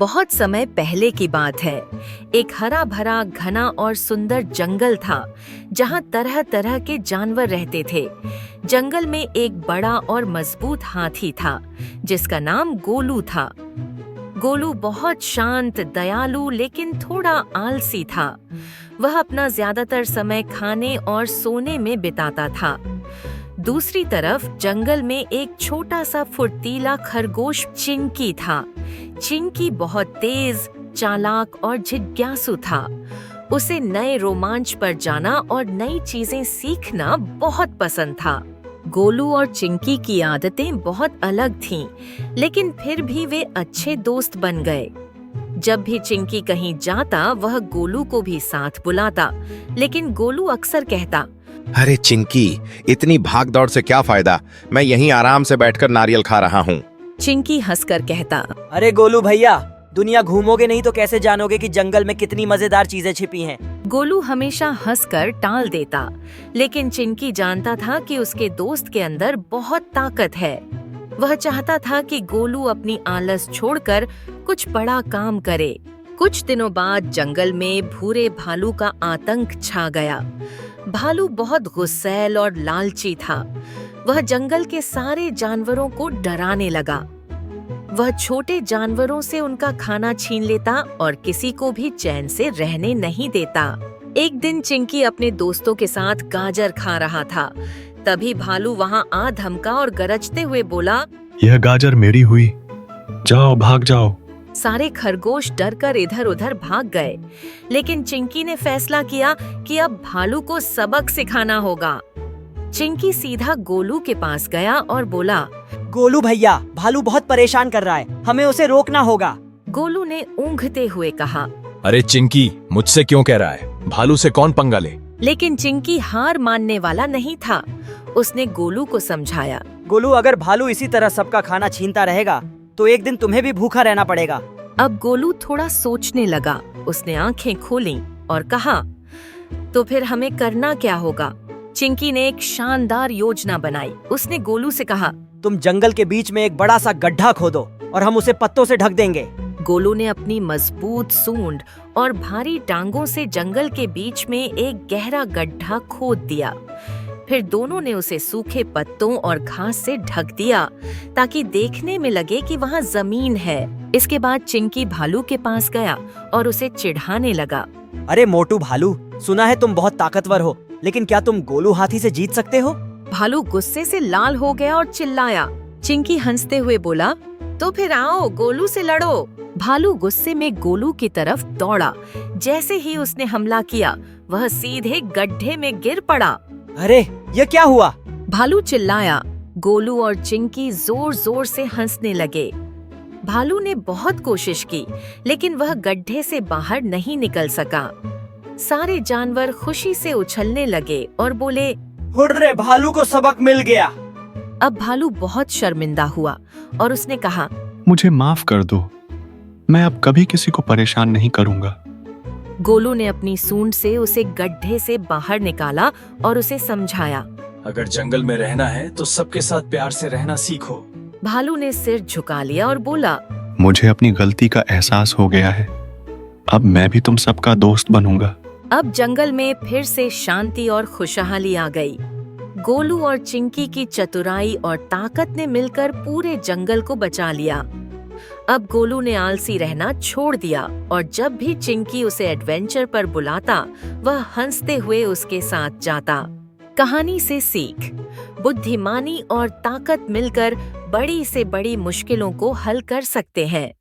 बहुत समय पहले की बात है। एक हरा भरा घना और सुंदर जंगल था जहाँ तरह तरह के जानवर रहते थे। जंगल में एक बड़ा और मजबूत हाथी था जिसका नाम गोलू था। गोलू बहुत शांत, दयालु लेकिन थोड़ा आलसी था। वह अपना ज्यादातर समय खाने और सोने में बिताता था। दूसरी तरफ जंगल में एक छोटा सा फुर्तीला खरगोश चिंकी था। चिंकी बहुत तेज, चालाक और जिज्ञासु था। उसे नए रोमांच पर जाना और नई चीजें सीखना बहुत पसंद था। गोलू और चिंकी की आदतें बहुत अलग थीं, लेकिन फिर भी वे अच्छे दोस्त बन गए। जब भी चिंकी कहीं जाता, वह गोलू को भी साथ बुलाता, लेकिन गोलू अक्सर कहता, अरे चिंकी, इतनी भाग दौड़ से क्या फायदा? मैं यहीं आराम से बैठकर नारियल खा रहा हूँ। चिंकी हंसकर कहता, अरे गोलू भैया, दुनिया घूमोगे नहीं तो कैसे जानोगे कि जंगल में कितनी मजेदार चीजें छिपी हैं? गोलू हमेशा हंसकर टाल देता, लेकिन चिंकी जानता था कि उसके दोस्त के अंदर बहुत ताकत है। वह चाहता था कि गोलू अपनी आलस छोड़कर कुछ बड़ा काम करे। कुछ दिनों बाद जंगल में भूरे भालू का आतंक छा गया। भालू बहुत गुस्सैल और लालची था। वह जंगल के सारे जानवरों को डराने लगा। वह छोटे जानवरों से उनका खाना छीन लेता और किसी को भी चैन से रहने नहीं देता। एक दिन चिंकी अपने दोस्तों के साथ गाजर खा रहा था। तभी भालू वहां आ धमका और गरजते हुए बोला, यह गाजर मेरी हुई, जाओ भाग जाओ। सारे खरगोश डरकर इधर उधर भाग गए, लेकिन चिंकी ने फैसला किया कि अब भालू को सबक सिखाना होगा। चिंकी सीधा गोलू के पास गया और बोला, गोलू भैया, भालू बहुत परेशान कर रहा है, हमें उसे रोकना होगा। गोलू ने ऊँघते हुए कहा, अरे चिंकी, मुझसे क्यों कह रहा है? भालू से कौन पंगा ले? लेकिन चिंकी हार मानने वाला नहीं था। उसने गोलू को समझाया, गोलू, अगर भालू इसी तरह सबका खाना छीनता रहेगा तो एक दिन तुम्हें भी भूखा रहना पड़ेगा। अब गोलू थोड़ा सोचने लगा। उसने आंखें खोलीं और कहा, तो फिर हमें करना क्या होगा? चिंकी ने एक शानदार योजना बनाई। उसने गोलू से कहा, तुम जंगल के बीच में एक बड़ा सा गड्ढा खोदो और हम उसे पत्तों से ढक देंगे। गोलू ने अपनी मजबूत सूंड और भारी टांगों से जंगल के बीच में एक गहरा गड्ढा खोद दिया। फिर दोनों ने उसे सूखे पत्तों और घास से ढक दिया ताकि देखने में लगे कि वहाँ जमीन है। इसके बाद चिंकी भालू के पास गया और उसे चिढ़ाने लगा, अरे मोटू भालू, सुना है तुम बहुत ताकतवर हो, लेकिन क्या तुम गोलू हाथी से जीत सकते हो? भालू गुस्से से लाल हो गया और चिल्लाया। चिंकी हंसते हुए बोला, तो फिर आओ, गोलू से लड़ो। भालू गुस्से में गोलू की तरफ दौड़ा। जैसे ही उसने हमला किया, वह सीधे गड्ढे में गिर पड़ा। अरे ये क्या हुआ? भालू चिल्लाया। गोलू और चिंकी जोर जोर से हंसने लगे। भालू ने बहुत कोशिश की, लेकिन वह गड्ढे से बाहर नहीं निकल सका। सारे जानवर खुशी से उछलने लगे और बोले, हुर्रे, भालू को सबक मिल गया। अब भालू बहुत शर्मिंदा हुआ और उसने कहा, मुझे माफ कर दो, मैं अब कभी किसी को परेशान नहीं करूंगा। गोलू ने अपनी सूंड से उसे गड्ढे से बाहर निकाला और उसे समझाया, अगर जंगल में रहना है तो सबके साथ प्यार से रहना सीखो। भालू ने सिर झुका लिया और बोला, मुझे अपनी गलती का एहसास हो गया है, अब मैं भी तुम सबका दोस्त बनूंगा। अब जंगल में फिर से शांति और खुशहाली आ गई। गोलू और चिंकी की चतुराई और ताकत ने मिलकर पूरे जंगल को बचा लिया। अब गोलू ने आलसी रहना छोड़ दिया और जब भी चिंकी उसे एडवेंचर पर बुलाता, वह हंसते हुए उसके साथ जाता। कहानी से सीख, बुद्धिमानी और ताकत मिलकर बड़ी से बड़ी मुश्किलों को हल कर सकते हैं।